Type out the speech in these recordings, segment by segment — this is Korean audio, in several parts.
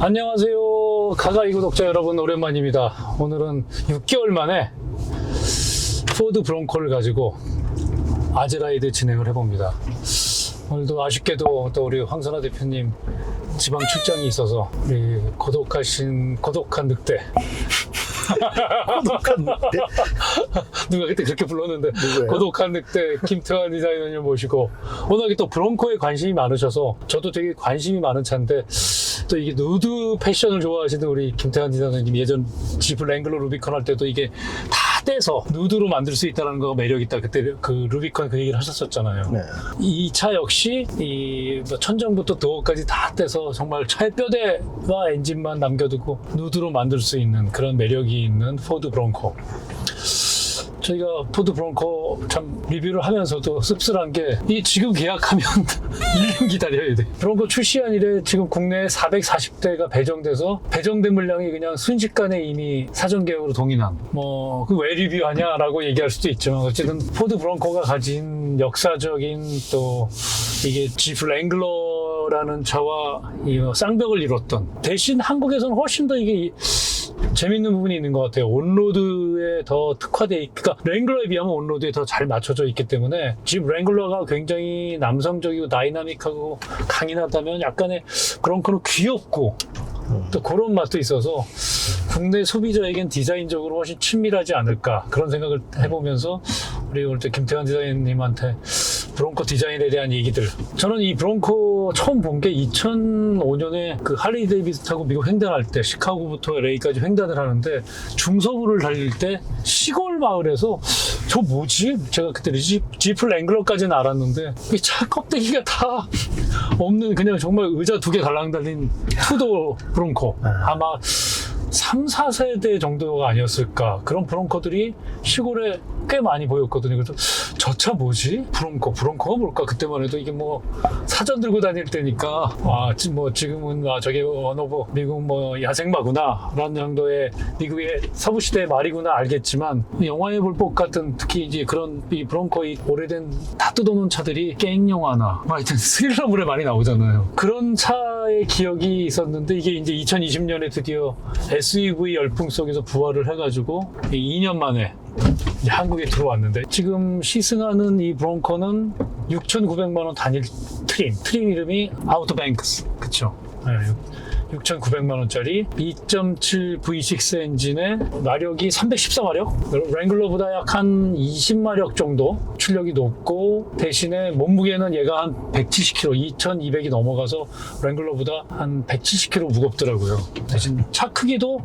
안녕하세요. 가가이 구독자 여러분, 오랜만입니다. 오늘은 6개월 만에 포드 브론코를 가지고 아즈라이드 진행을 해봅니다. 오늘도 아쉽게도 또 우리 황선아 대표님 지방 출장이 있어서 우리 고독한 늑대 고독한 늑대? 누가 그때 그렇게 불렀는데 누구예요? 고독한 늑대 김태환 디자이너님 모시고 오늘 또 브론코에 관심이 많으셔서 저도 되게 관심이 많은 차인데 또 이게 누드 패션을 좋아하시는 우리 김태환 디자이너님 예전 지프 랭글러 루비콘 할 때도 이게 다 떼서 누드로 만들 수 있다는 거가 매력있다. 그때 그 루비콘 그 얘기를 하셨었잖아요. 네. 이 차 역시 이 천정부터 도어까지 다 떼서 정말 차의 뼈대와 엔진만 남겨두고 누드로 만들 수 있는 그런 매력이 있는 포드 브론코. 저희가 포드 브론코 참 리뷰를 하면서도 씁쓸한 게 이 지금 계약하면 1년 기다려야 돼. 브론코 출시한 이래 지금 국내에 440대가 배정돼서 배정된 물량이 그냥 순식간에 이미 사전 계약으로 동인한 그 왜 리뷰하냐라고 얘기할 수도 있지만 어쨌든 포드 브론코가 가진 역사적인 또 이게 지프 랭글러라는 차와 이 쌍벽을 이뤘던 대신 한국에서는 훨씬 더 이게 재밌는 부분이 있는 것 같아요. 온로드에 더 특화되어 그러니까 랭글러에 비하면 온로드에 더 잘 맞춰져 있기 때문에 지금 랭글러가 굉장히 남성적이고 다이나믹하고 강인하다면 약간의 브론코는 귀엽고 또 그런 맛도 있어서 국내 소비자에겐 디자인적으로 훨씬 친밀하지 않을까 그런 생각을 해보면서 우리 오늘 또 김태환 디자이너님한테 브론코 디자인에 대한 얘기들. 저는 이 브론코 처음 본 게 2005년에 그 할리 데이비스 타고 미국 횡단할 때 시카고부터 LA까지 횡단을 하는데 중서부를 달릴 때 시골 마을에서 저 뭐지? 제가 그때 지프 랭글러까지는 알았는데 이 차 껍데기가 다 없는 그냥 정말 의자 2개 달랑 달린 투도 브론코. 아마 3, 4세대 정도가 아니었을까. 그런 브론코들이 시골에 꽤 많이 보였거든요. 그래서 저 차 뭐지? 브론코가 뭘까? 그때만 해도 이게 뭐 사전 들고 다닐 때니까 지금은 저게 원오브 미국 야생마구나 라는 정도의 미국의 서부시대의 말이구나 알겠지만 영화에 볼 법 같은 특히 이제 그런 이 브론코의 오래된 다 뜯어놓은 차들이 갱 영화나 하여튼 스릴러물에 많이 나오잖아요. 그런 차의 기억이 있었는데 이게 이제 2020년에 드디어 SUV 열풍 속에서 부활을 해가지고 2년 만에 이제 한국에 들어왔는데 지금 시승하는 이 브론코는 6,900만 원 단일 트림 이름이 아우터뱅크스 그쵸? 네, 6,900만 원짜리 2.7 V6 엔진에 마력이 314마력 랭글러보다 약 한 20마력 정도 출력이 높고 대신에 몸무게는 얘가 한 170kg 2,200이 넘어가서 랭글러보다 한 170kg 무겁더라고요. 대신 차 크기도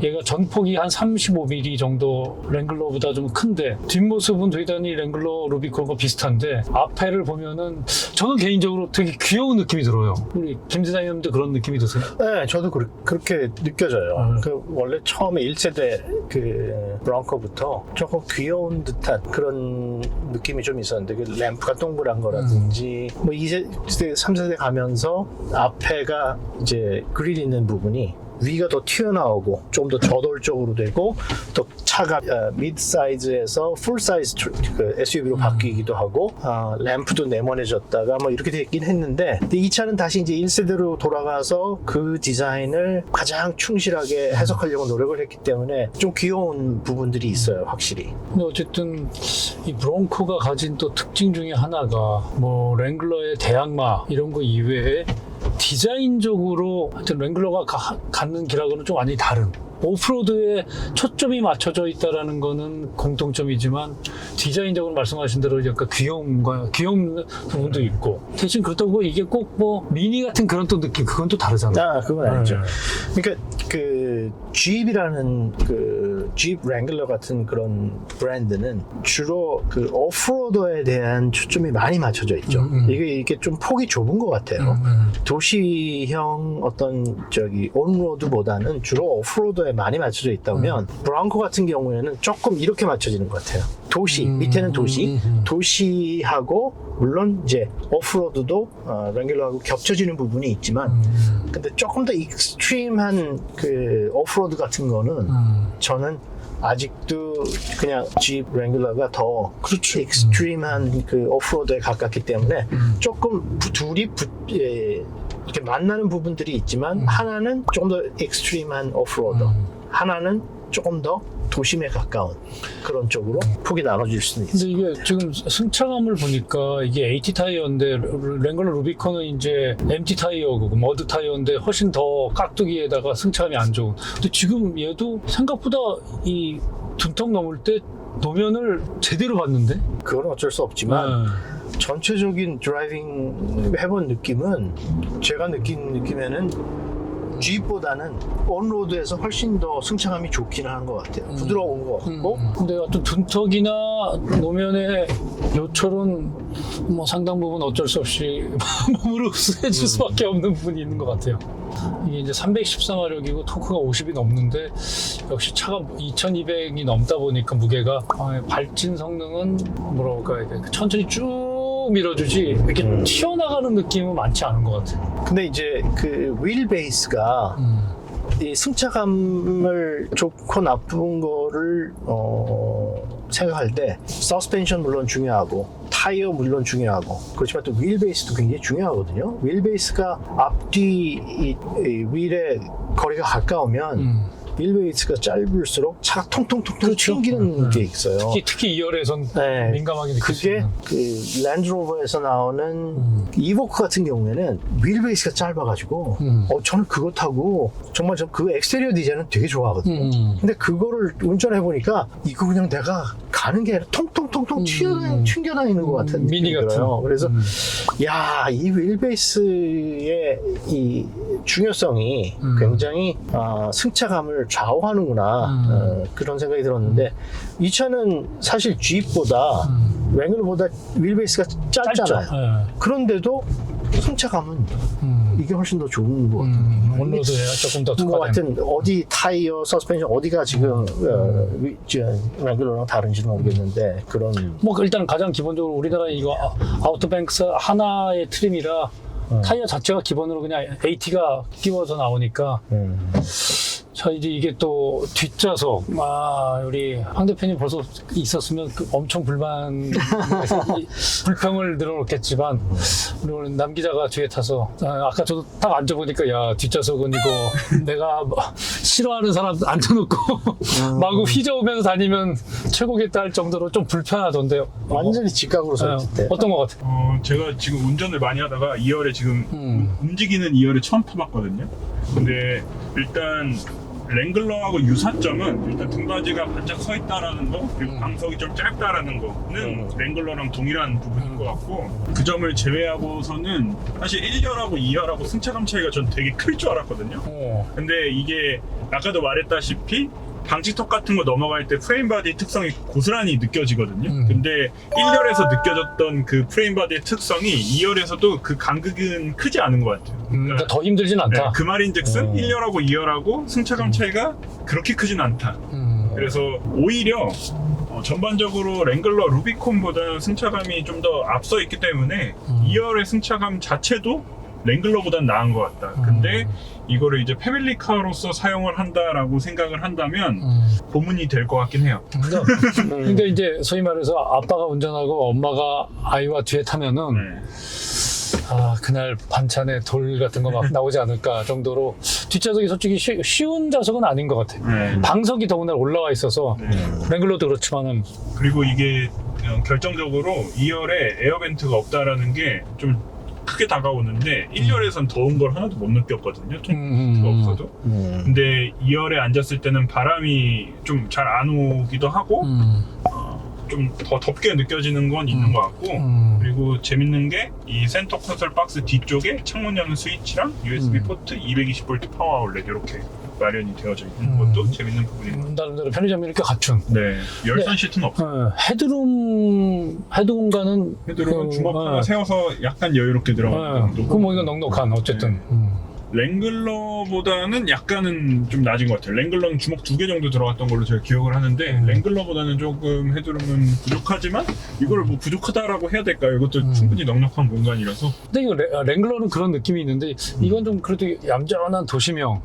얘가 전폭이 한 35mm 정도 랭글러보다 좀 큰데 뒷모습은 대단히 랭글러 루비콘과 비슷한데 앞에를 보면은 저는 개인적으로 되게 귀여운 느낌이 들어요. 우리 김 디자이너님도 그런 느낌이 드세요? 네, 저도 그렇게 느껴져요. 원래 처음에 1세대 그 브론코부터 조금 귀여운 듯한 그런 느낌이 좀 있었는데 그 램프가 동그란 거라든지 2세대, 3세대 가면서 앞에가 이제 그릴 있는 부분이 위가 더 튀어나오고 좀 더 저돌적으로 되고 또 차가 미드 사이즈에서 풀 사이즈 SUV로 바뀌기도 하고 램프도 네모내졌다가 이렇게 됐긴 했는데 근데 이 차는 다시 이제 1세대로 돌아가서 그 디자인을 가장 충실하게 해석하려고 노력을 했기 때문에 좀 귀여운 부분들이 있어요, 확실히. 근데 어쨌든 이 브론코가 가진 또 특징 중에 하나가 랭글러의 대항마 이런 거 이외에 디자인적으로 하여튼 랭글러가 갖는 길하고는 좀 완전히 다른 오프로드에 초점이 맞춰져 있다는 거는 공통점이지만 디자인적으로 말씀하신 대로 약간 귀여운 부분도 있고 대신 그렇다고 이게 꼭 미니 같은 그런 또 느낌 그건 또 다르잖아요. 그건 아니죠. 그러니까 그 Jeep이라는 그 Jeep Wrangler 같은 그런 브랜드는 주로 그 오프로드에 대한 초점이 많이 맞춰져 있죠. 이게 좀 폭이 좁은 것 같아요. 도시형 어떤 온로드보다는 주로 오프로드에 많이 맞춰져 있다 보면 브론코 같은 경우에는 조금 이렇게 맞춰지는 것 같아요. 도시 밑에는 도시하고 물론 이제 오프로드도 랭글러하고 겹쳐지는 부분이 있지만 근데 조금 더 익스트림한 그 오프로드 같은 거는 저는 아직도 그냥 Jeep Wrangler가 더 그렇죠. 익스트림한 그 오프로드에 가깝기 때문에 조금 둘이 이렇게 만나는 부분들이 있지만 하나는 조금 더 익스트림한 오프로더, 하나는 조금 더 도심에 가까운 그런 쪽으로 폭이 나눠질 수는 있어요. 근데 이게 지금 승차감을 보니까 이게 AT 타이어인데 랭글러 루비콘은 이제 MT 타이어고 머드 타이어인데 훨씬 더 깍두기에다가 승차감이 안 좋은. 근데 지금 얘도 생각보다 이 둔턱 넘을 때 노면을 제대로 봤는데? 그건 어쩔 수 없지만 전체적인 드라이빙 해본 느낌은 제가 느낀 느낌에는 G보다는 온로드에서 훨씬 더 승차감이 좋긴 한 것 같아요. 부드러운 것 같고. 근데 어떤 둔턱이나 노면의 요철은 뭐 상당 부분 어쩔 수 없이 몸으로 흡수해줄 수밖에 없는 부분이 있는 것 같아요. 이게 이제 314마력이고 토크가 50이 넘는데 역시 차가 2200이 넘다 보니까 무게가 발진 성능은 뭐라고 할까 천천히 쭉 밀어주지 이렇게 튀어나가는 느낌은 많지 않은 것 같아요. 근데 이제 그 휠 베이스가 이 승차감을 좋고 나쁜 거를 생각할 때 서스펜션 물론 중요하고 타이어 물론 중요하고 그렇지만 또 휠 베이스도 굉장히 중요하거든요. 휠 베이스가 앞뒤 이 휠의 거리가 가까우면 휠 베이스가 짧을수록 차가 통통통통 그렇죠. 튕기는 게 있어요. 특히 2열에선 네. 민감하게 느낄 수 그게 있는. 그 랜드로버에서 나오는 이보크 같은 경우에는 휠 베이스가 짧아가지고 저는 그거 타고 정말 그 엑스테리어 디자인은 되게 좋아하거든요. 근데 그거를 운전해 보니까 이거 그냥 내가 가는 게 아니라 통통통통 튕겨다니는 것 같은 미니 느낌이 들어요. 같은. 그래서 야, 이 휠 베이스의 이 중요성이 굉장히 승차감을 좌우하는구나 그런 생각이 들었는데 이 차는 사실 G보다 랭글러보다 휠베이스가 짧잖아요. 짧죠. 네. 그런데도 승차감은 이게 훨씬 더 좋은 것 같아요. 온로드에 조금 더 뭐 특화된. 하여튼 어디 타이어, 서스펜션 어디가 지금 랭글러랑 다른지는 모르겠는데 그런 뭐 일단 가장 기본적으로 우리나라 이거 아우터뱅크스 하나의 트림이라 타이어 자체가 기본으로 그냥 AT가 끼워서 나오니까 자 이제 이게 또 뒷좌석 우리 황 대표님 벌써 있었으면 엄청 불평을 늘어놓겠지만 우리 오늘 남 기자가 뒤에 타서 아까 저도 딱 앉아보니까 야 뒷좌석은 이거 내가 싫어하는 사람 앉아놓고 마구 휘저으면서 다니면 최고겠다 할 정도로 좀 불편하던데요. 완전히 직각으로 서 있을 때 어떤 것 같아요? 제가 지금 운전을 많이 하다가 2열에 지금 움직이는 2열을 처음 타봤거든요. 근데 일단 랭글러하고 유사점은 일단 등받이가 바짝 서 있다라는 거 그리고 방석이 좀 짧다라는 거는 랭글러랑 동일한 부분인 것 같고 그 점을 제외하고서는 사실 1열하고 2열하고 승차감 차이가 전 되게 클 줄 알았거든요. 근데 이게 아까도 말했다시피 방지턱 같은 거 넘어갈 때 프레임바디 특성이 고스란히 느껴지거든요. 근데 1열에서 느껴졌던 그 프레임바디의 특성이 2열에서도 그 간극은 크지 않은 것 같아요. 그러니까 더 힘들진 않다. 네, 그 말인즉슨 1열하고 2열하고 승차감 차이가 그렇게 크진 않다. 그래서 오히려 전반적으로 랭글러 루비콘보다 승차감이 좀 더 앞서 있기 때문에 2열의 승차감 자체도 랭글러보단 나은 것 같다. 근데 이거를 이제 패밀리카로서 사용을 한다라고 생각을 한다면 고문이 될 것 같긴 해요. 근데 이제 소위 말해서 아빠가 운전하고 엄마가 아이와 뒤에 타면은 그날 반찬에 돌 같은 거 막 나오지 않을까 정도로 뒷좌석이 솔직히 쉬운 좌석은 아닌 것 같아요. 방석이 더군다나 올라와 있어서 랭글러도 그렇지만은 그리고 이게 결정적으로 2열에 에어벤트가 없다라는 게 좀 크게 다가오는데 1열에선 더운 걸 하나도 못 느꼈거든요. 통가 없어도. 근데 2열에 앉았을 때는 바람이 좀 잘 안 오기도 하고 좀 더 덥게 느껴지는 건 있는 것 같고 그리고 재밌는 게 이 센터 콘솔 박스 뒤쪽에 창문 여는 스위치랑 USB 포트 220V 파워 아울렛 이렇게 마련이 되어져 있는 것도 재밌는 부분입니다. 나름대로 편의점이 이렇게 갖춘. 네, 열선 시트는 없어요. 헤드 공간은 헤드룸은 주먹 하나 세워서 약간 여유롭게 들어가는 정도. 그럼 뭐 이건 넉넉한 어쨌든. 랭글러보다는 약간은 좀 낮은 것 같아요. 랭글러는 주먹 2개 정도 들어갔던 걸로 제가 기억을 하는데 랭글러보다는 조금 헤드룸은 부족하지만 이걸 뭐 부족하다라고 해야 될까요? 이것도 충분히 넉넉한 공간이라서. 근데 이거 랭글러는 그런 느낌이 있는데 이건 좀 그래도 얌전한 도시명.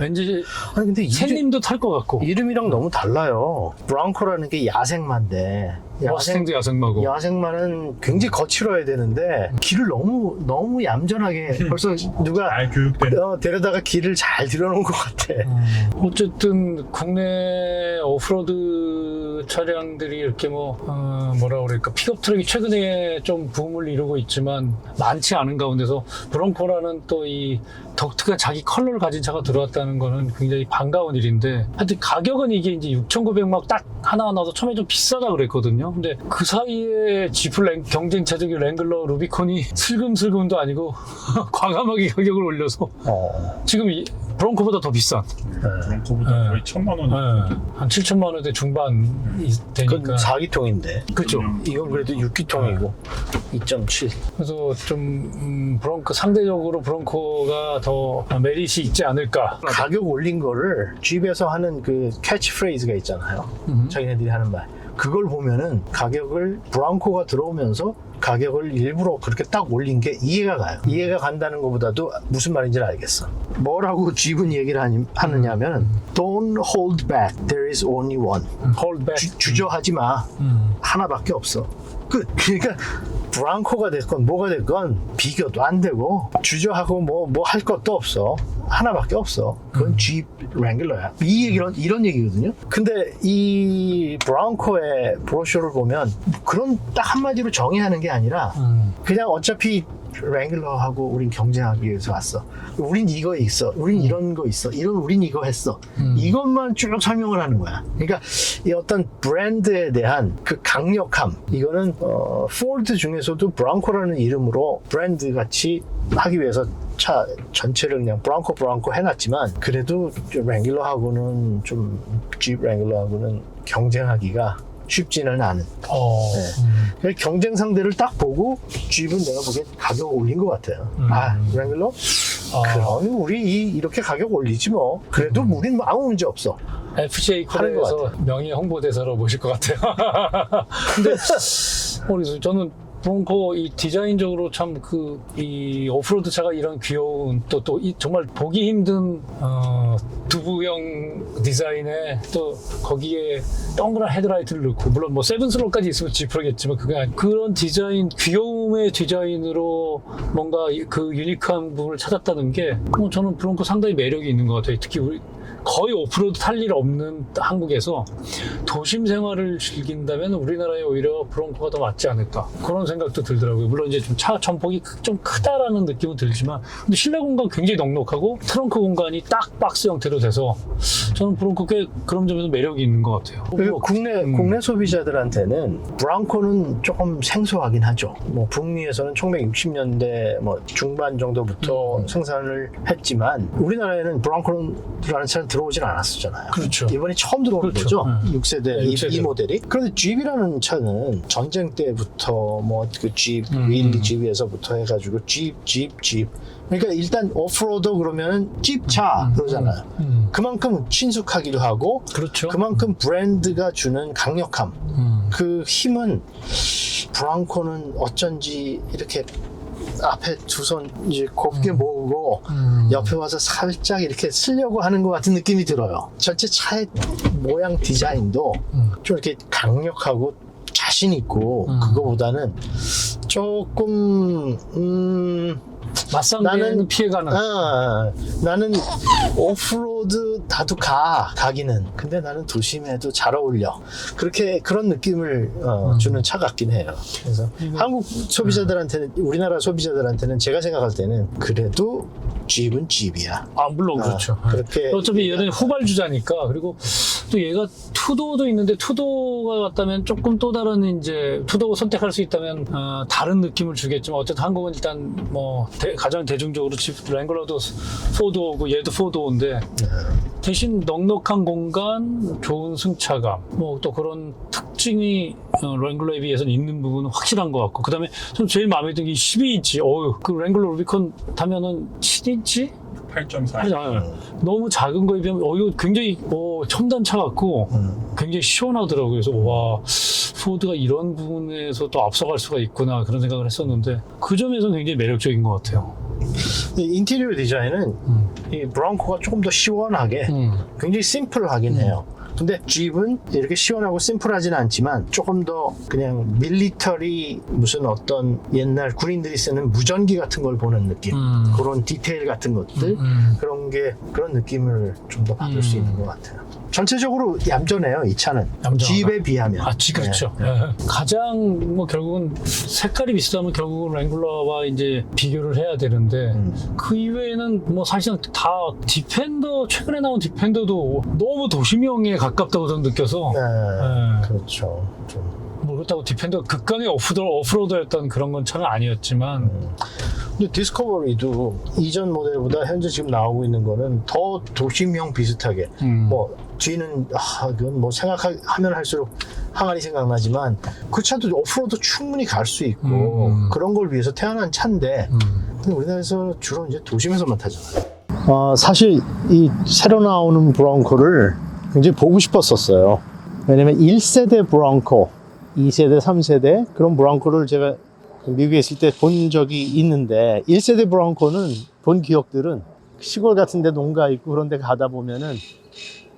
왠지 아니 근데 샌님도 탈 것 같고. 이름이랑 너무 달라요. 브랑코라는 게 야생마인데 머스탱도 야생마고. 야생마는 굉장히 거칠어야 되는데 길을 너무 얌전하게 벌써 누가 잘 교육된. 데려다가 길을 잘 들여놓은 것 같아. 어쨌든 국내 오프로드 차량들이 이렇게 뭐라 그럴까 픽업 트럭이 최근에 좀 붐을 이루고 있지만 많지 않은 가운데서 브론코라는 또 이 덕트가 자기 컬러를 가진 차가 들어왔다는 거는 굉장히 반가운 일인데 하여튼 가격은 이게 이제 6,900막 딱 하나 나와서 처음에 좀 비싸다 그랬거든요. 근데 그 사이에 지프 경쟁차적인 랭글러 루비콘이 슬금슬금도 아니고 과감하게 가격을 올려서 지금 이 브론코보다 더 비싼 브론코보다 거의 1,000만 원. 한 7천만 원대 중반이 되니까 그건 4기통인데. 그렇죠. 이건 그래도 6기통이고 2.7. 그래서 좀 상대적으로 브론코가 더 메리트 있지 않을까. 가격 올린 거를 집에서 하는 그 캐치프레이즈가 있잖아요. 자기네들이 하는 말. 그걸 보면은 가격을 브론코가 들어오면서 가격을 일부러 그렇게 딱 올린 게 이해가 가요. 이해가 간다는 것보다도 무슨 말인지를 알겠어. 뭐라고 집은 얘기를 하느냐면 Don't hold back. There is only one. hold back. 주저하지 마. 하나밖에 없어. 그러니까 브랑코가 됐건 뭐가 됐건 비교도 안 되고 주저하고 뭐 할 것도 없어. 하나밖에 없어. 그건 Jeep Wrangler야. 이런 얘기거든요. 근데 이 브랑코의 브로셔를 보면 그런 딱 한마디로 정의하는 게 아니라 그냥 어차피 랭글러하고 우린 경쟁하기 위해서 왔어. 우린 이거 있어. 우린 이런 거 있어. 우린 이거 했어. 이것만 쭉 설명을 하는 거야. 그러니까 이 어떤 브랜드에 대한 그 강력함. 이거는 포드 중에서도 브랑코라는 이름으로 브랜드 같이 하기 위해서 차 전체를 그냥 브랑코 해놨지만 그래도 랭글러하고는 좀 Jeep 랭글러하고는 경쟁하기가 쉽지는 않은. 네. 경쟁 상대를 딱 보고 Jeep은 내가 보기엔 가격 올린 것 같아요. 랭글러? 그럼 우리 이렇게 가격 올리지 뭐. 그래도 우린 아무 문제 없어. FCA 코리아에서 명예 홍보대사로 모실 것 같아요. 근데 그래서 저는 브론코 이 디자인적으로 참 이 오프로드 차가 이런 귀여운 또 정말 보기 힘든 두부형 디자인에 또 거기에 동그란 헤드라이트를 넣고 물론 뭐 세븐슬롯까지 있으면 지프로겠지만 그런 디자인 귀여움의 디자인으로 뭔가 그 유니크한 부분을 찾았다는 게 저는 브론코 상당히 매력이 있는 것 같아요. 특히 우리 거의 오프로드 탈 일 없는 한국에서 도심 생활을 즐긴다면 우리나라에 오히려 브론코가 더 맞지 않을까 그런 생각도 들더라고요. 물론 이제 좀 차 전폭이 좀 크다라는 느낌은 들지만 근데 실내 공간 굉장히 넉넉하고 트렁크 공간이 딱 박스 형태로 돼서 저는 브론코 꽤 그런 점에서 매력이 있는 것 같아요. 그리고 국내 소비자들한테는 브랑코는 조금 생소하긴 하죠. 뭐 북미에서는 1960년대 뭐 중반 정도부터 생산을 했지만 우리나라에는 브랑코라는 차는 들어오진 않았었잖아요. 그렇죠. 이번에 처음 들어온 그렇죠. 거죠. 6세대, 네, 6세대. 이 모델이. 그런데 Jeep이라는 차는 전쟁 때부터 뭐 그 Jeep, 윌리 Jeep에서부터 해가지고 Jeep. 그러니까 일단 오프로드 그러면은 Jeep차 그러잖아요. 그만큼 친숙하기도 하고 그렇죠. 그만큼 브랜드가 주는 강력함 그 힘은 브랑코는 어쩐지 이렇게 앞에 두 손 이제 곱게 모으고 옆에 와서 살짝 이렇게 쓰려고 하는 것 같은 느낌이 들어요. 전체 차의 모양 디자인도 좀 이렇게 강력하고 자신 있고 그거보다는 조금 맞상대는 피해가는. 나는 오프로드 나도 가기는. 근데 나는 도심에도 잘 어울려. 그런 느낌을 주는 차 같긴 해요. 그래서 한국 소비자들한테는, 우리나라 소비자들한테는 제가 생각할 때는 그래도 Jeep은 Jeep이야. 물론 그렇죠. 그렇게 어차피 얘는 후발주자니까. 그리고 또 얘가 투도도 있는데 투도가 같다면 조금 또 다른 이제 투도 선택할 수 있다면 다른 느낌을 주겠지만 어쨌든 한국은 일단 뭐 가장 대중적으로 랭글러도 4도어고 얘도 4도어인데 대신 넉넉한 공간, 좋은 승차감 뭐 또 그런 특징이 랭글러에 비해서는 있는 부분은 확실한 것 같고 그다음에 좀 제일 마음에 드는 게 12인치 그 랭글러 루비콘 타면은 7인치? 8.4. 너무 작은 거에 비하면 이거 굉장히 첨단 차 같고 굉장히 시원하더라고요. 그래서 와 포드가 이런 부분에서 또 앞서갈 수가 있구나 그런 생각을 했었는데 그 점에서 굉장히 매력적인 것 같아요. 이 인테리어 디자인은 이 브랑코가 조금 더 시원하게 굉장히 심플하긴 해요. 근데 집은 이렇게 시원하고 심플하지는 않지만 조금 더 그냥 밀리터리 무슨 어떤 옛날 군인들이 쓰는 무전기 같은 걸 보는 느낌, 그런 디테일 같은 것들, 그런 느낌을 좀 더 받을 수 있는 것 같아요. 전체적으로 얌전해요, 이 차는. 얌전하다. 집에 비하면. 그렇죠. 네. 예. 가장 뭐 결국은 색깔이 비슷하면 결국은 랭글러와 이제 비교를 해야 되는데 그 이외에는 뭐 사실상 다 디펜더, 최근에 나온 디펜더도 너무 도시명에 가깝다고 저는 느껴서 예. 그렇죠. 좀. 뭐 그렇다고 디펜더 극강의 오프로더였던 그런 건 차는 아니었지만 근데 디스커버리도 이전 모델보다 현재 지금 나오고 있는 거는 더 도심형 비슷하게 뭐 뒤는 그건 뭐 생각하면 할수록 항아리 생각나지만 그 차도 오프로드 충분히 갈 수 있고 그런 걸 위해서 태어난 차인데 근데 우리나라에서 주로 이제 도심에서만 타잖아요. 사실 이 새로 나오는 브롱코를 굉장히 보고 싶었었어요. 왜냐면 1세대 브롱코, 2세대, 3세대 그런 브롱코를 제가 미국에 있을 때 본 적이 있는데 1세대 브롱코는 본 기억들은 시골 같은 데 농가 있고 그런 데 가다 보면은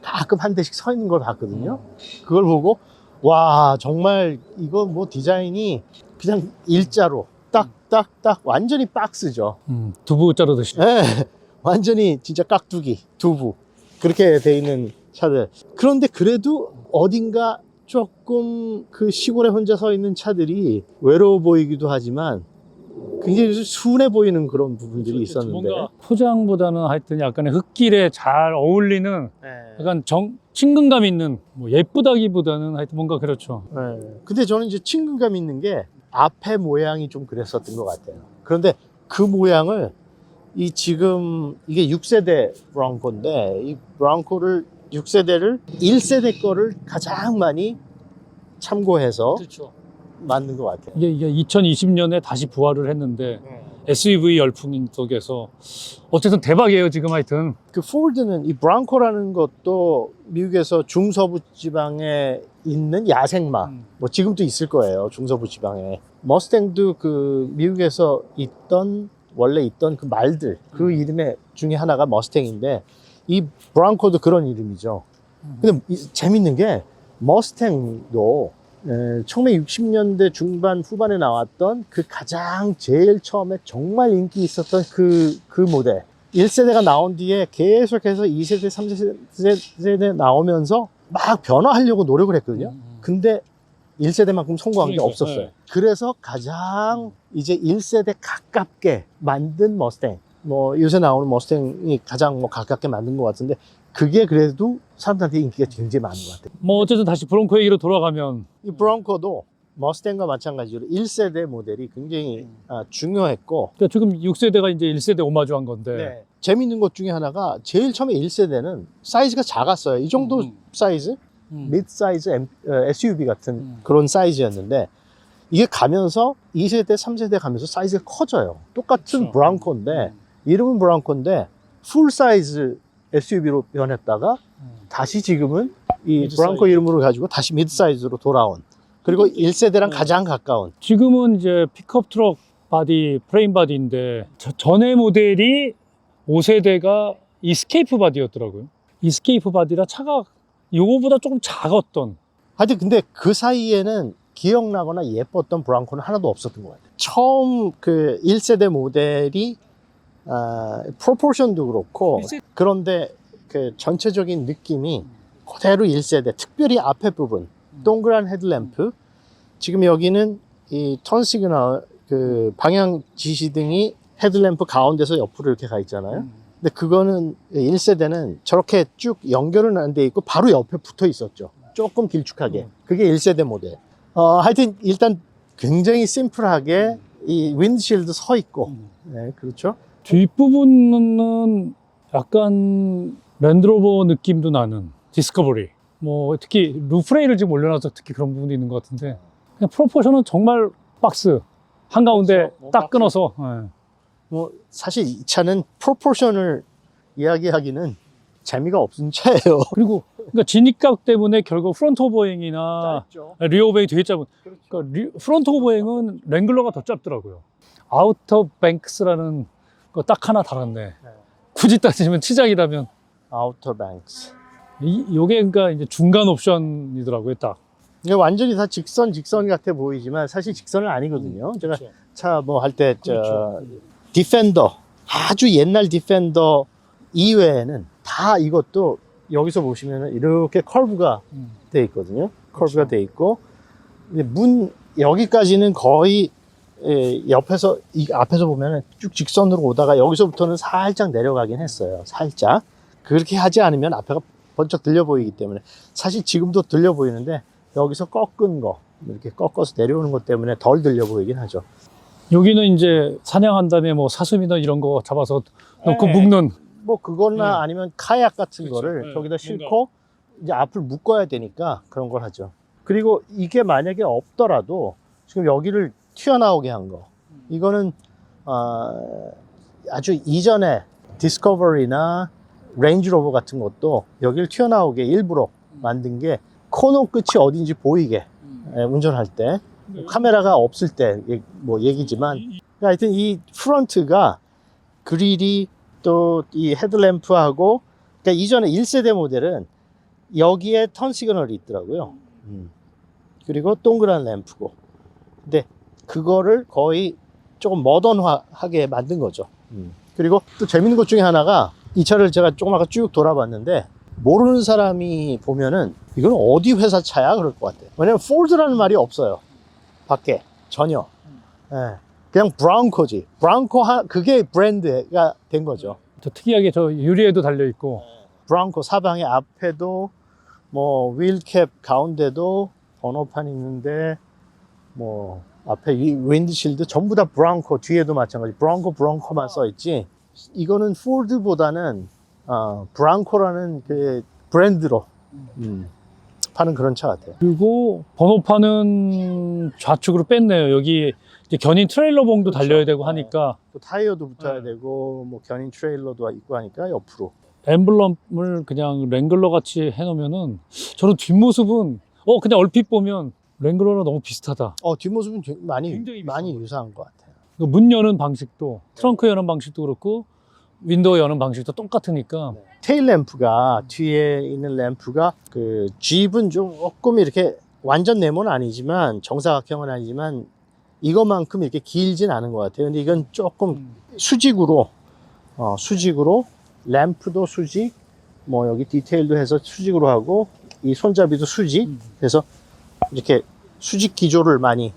가끔 한 대씩 서 있는 걸 봤거든요. 그걸 보고 와 정말 이거 뭐 디자인이 그냥 일자로 딱 완전히 박스죠. 두부 자르듯이. 네, 완전히 진짜 깍두기 두부 그렇게 돼 있는 차들. 그런데 그래도 어딘가 조금 그 시골에 혼자 서 있는 차들이 외로워 보이기도 하지만 굉장히 순해 보이는 그런 부분들이 있었는데 뭔가 포장보다는 하여튼 약간의 흙길에 잘 어울리는 네. 약간 친근감 있는 뭐 예쁘다기보다는 하여튼 뭔가 그렇죠. 네. 근데 저는 이제 친근감 있는 게 앞에 모양이 좀 그랬었던 것 같아요. 그런데 그 모양을 지금 이게 6세대 브롱코인데 이 브롱코를 6세대를 1세대 거를 가장 많이 참고해서 그렇죠. 만든 것 같아요. 이게 2020년에 다시 부활을 했는데 SUV 열풍 속에서 어쨌든 대박이에요 지금 하여튼. 그 포드는 이 브랑코라는 것도 미국에서 중서부 지방에 있는 야생마 뭐 지금도 있을 거예요. 중서부 지방에. 머스탱도 그 미국에서 원래 있던 그 말들 그 이름의 중에 하나가 머스탱인데 이 브랑코도 그런 이름이죠. 근데 재밌는 게 머스탱도 1960년대 중반 후반에 나왔던 그 가장 제일 처음에 정말 인기 있었던 그 모델 1세대가 나온 뒤에 계속해서 2세대, 3세대 나오면서 막 변화하려고 노력을 했거든요. 근데 1세대만큼 성공한 게 없었어요. 네. 그래서 가장 이제 1세대 가깝게 만든 머스탱 뭐 요새 나오는 머스탱이 가장 뭐 가깝게 만든 것 같은데 그게 그래도 사람들한테 인기가 굉장히 많은 것 같아요. 뭐 어쨌든 다시 브롱코 얘기로 돌아가면 이 브롱코도 머스탱과 마찬가지로 1세대 모델이 굉장히 중요했고 그러니까 지금 6세대가 이제 1세대 오마주한 건데 네. 재밌는 것 중에 하나가 제일 처음에 1세대는 사이즈가 작았어요. 이 정도 사이즈? 미드 사이즈 SUV 같은 그런 사이즈였는데 이게 가면서 2세대, 3세대 가면서 사이즈가 커져요. 똑같은 그렇죠. 브랑코인데 이름은 브랑코인데 풀 사이즈 SUV로 변했다가 다시 지금은 이 미드 브랑코 사이즈. 이름으로 가지고 다시 미드 사이즈로 돌아온 그리고 1세대랑 가장 가까운 지금은 이제 픽업 트럭 바디, 프레임 바디인데 전에 모델이 5세대가 이스케이프 바디였더라고요. 이스케이프 바디라 차가 요거보다 조금 작았던. 하여튼 근데 그 사이에는 기억나거나 예뻤던 브랑코는 하나도 없었던 것 같아요. 처음 그 1세대 모델이 프로포션도 그렇고 그런데 그 전체적인 느낌이 그대로 1세대 특별히 앞에 부분 동그란 헤드램프 지금 여기는 이 턴 시그널 그 방향 지시등이 헤드램프 가운데서 옆으로 이렇게 가 있잖아요. 근데 그거는 1세대는 저렇게 쭉 연결은 안 돼 있고 바로 옆에 붙어 있었죠. 조금 길쭉하게. 그게 1세대 모델. 하여튼 일단 굉장히 심플하게 이 윈드실드 서 있고. 네, 그렇죠. 뒷부분은 약간 랜드로버 느낌도 나는 디스커버리. 뭐 특히 루프레일을 지금 올려놔서 특히 그런 부분도 있는 것 같은데 그냥 프로포션은 정말 박스 한가운데 그렇죠. 뭐 딱 박스. 끊어서 뭐 사실 이 차는 프로포션을 이야기하기는 재미가 없는 차예요. 그리고 그러니까 진입각 때문에 결국 프론트 오버행이나 리어 오버행이 되게 짧은 그러니까 프론트 오버행은 랭글러가 더 짧더라고요. 아우터 뱅크스라는 거 딱 하나 달았네. 굳이 따지면 치장이라면 아우터 뱅크스. 요게 그러니까 이제 중간 옵션이더라고요, 딱. 이게 완전히 다 직선 같아 보이지만 사실 직선은 아니거든요. 제가 그렇죠. 차 뭐 할 때 그렇죠. 디펜더 아주 옛날 디펜더 이외에는 다 이것도 여기서 보시면은 이렇게 컬브가 돼 있거든요. 컬브가 돼 있고 근데 문 여기까지는 거의 옆에서 앞에서 보면은 쭉 직선으로 오다가 여기서부터는 살짝 내려가긴 했어요. 살짝 그렇게 하지 않으면 앞에가 번쩍 들려 보이기 때문에 사실 지금도 들려 보이는데 여기서 꺾은 거 이렇게 꺾어서 내려오는 것 때문에 덜 들려 보이긴 하죠. 여기는 이제 사냥한 다음에 뭐 사슴이나 이런 거 잡아서 놓고 네. 묶는. 뭐 그거나 네. 아니면 카약 같은 그렇죠. 거를 네. 저기다 싣고 이제 앞을 묶어야 되니까 그런 걸 하죠. 그리고 이게 만약에 없더라도 지금 여기를 튀어나오게 한 거. 이거는 아주 이전에 디스커버리나 레인지로버 같은 것도 여기를 튀어나오게 일부러 만든 게 코너 끝이 어딘지 보이게 운전할 때 카메라가 없을 때 뭐 얘기지만 하여튼 이 프런트가 그릴이 또 이 헤드램프하고 그러니까 이전에 1세대 모델은 여기에 턴 시그널이 있더라고요. 그리고 동그란 램프고 근데 그거를 거의 조금 모던하게 만든 거죠. 그리고 또 재밌는 것 중에 하나가 이 차를 제가 조금 아까 쭉 돌아봤는데 모르는 사람이 보면은 이건 어디 회사 차야 그럴 것 같아요. 왜냐면 포드라는 말이 없어요. 밖에 전혀. 예. 그냥 브라운코지. 브라운코 그게 브랜드가 된 거죠. 저 특이하게 저 유리에도 달려 있고. 브라운코 사방에 앞에도 뭐 휠캡 가운데도 번호판 있는데 뭐 앞에 윈드실드 전부 다 브라운코 뒤에도 마찬가지 브라운코만 써 있지. 이거는 포드보다는 브라운코라는 그 브랜드로 파는 그런 차 같아요. 그리고 번호판은 좌측으로 뺐네요. 여기 이제 견인 트레일러봉도 그렇죠. 달려야 되고 하니까 또 타이어도 붙어야 네. 되고 뭐 견인 트레일러도 있고 하니까 옆으로. 엠블럼을 그냥 랭글러 같이 해놓으면은 저는 뒷모습은 그냥 얼핏 보면 랭글러랑 너무 비슷하다. 뒷모습은 많이 굉장히 유사한 것 같아요. 문 여는 방식도 트렁크 여는 방식도 그렇고 윈도우 여는 방식도 똑같으니까 테일 램프가 뒤에 있는 램프가 그 집은 조금 이렇게 완전 네모는 아니지만 정사각형은 아니지만 이것만큼 이렇게 길진 않은 것 같아요. 근데 이건 조금 수직으로 램프도 수직, 뭐 여기 디테일도 해서 수직으로 하고 이 손잡이도 수직. 그래서 이렇게 수직 기조를 많이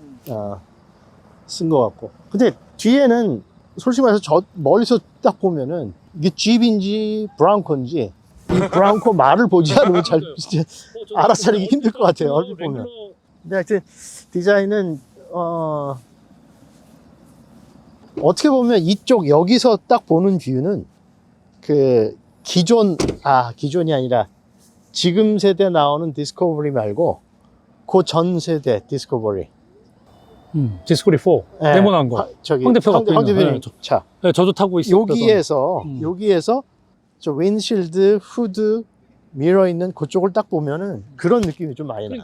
쓴 것 같고. 근데 뒤에는 솔직히 말해서 저 멀리서 딱 보면은 이게 집인지 브라운코인지 이 브라운코 말을 보지 않으면 잘 진짜 알아차리기 힘들 것 같아요. 얼핏 보면. 근데 하여튼 디자인은 어떻게 보면 이쪽 여기서 딱 보는 뷰는 그 기존이 아니라 지금 세대 나오는 디스커버리 말고 그 전 세대 디스커버리. 디스코리 4 네모난 거. 저기 황 대표 갖고 황 있는 대표님 네, 차. 네, 저도 타고 있어요. 여기에서 저 윈실드, 후드, 미러 있는 그쪽을 딱 보면은 그런 느낌이 좀 많이 나요.